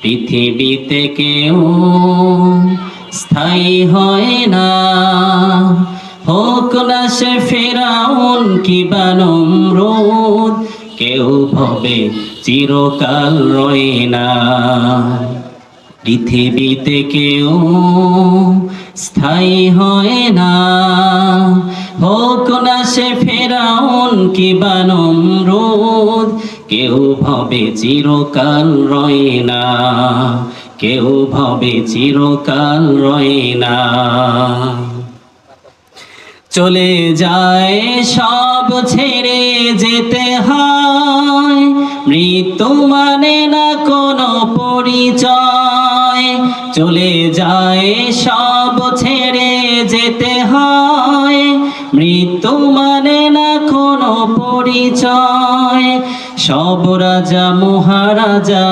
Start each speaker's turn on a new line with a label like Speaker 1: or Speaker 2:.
Speaker 1: পৃথিবীতে কেউ স্থায়ী হয় না, হোক না সে ফেরাউন কিবা নমরুদ, কেউ ভবে চিরকাল রয় না। পৃথিবীতে কেউ স্থায়ী হয় না, হোক না সে ফেরাউন কিবা নমরুদ, কেউ ভবে চিরকাল রয় না, কেউ ভবে চিরকাল রয় না। চলে যায় সব ছেড়ে যেতে হয়, মৃত্যু মানে না কোনো পরিচয়। চলে যায় সব ছেড়ে যেতে হয়, মৃত্যু মানে না কোনো পরিচয়। সব রাজা মহারাজা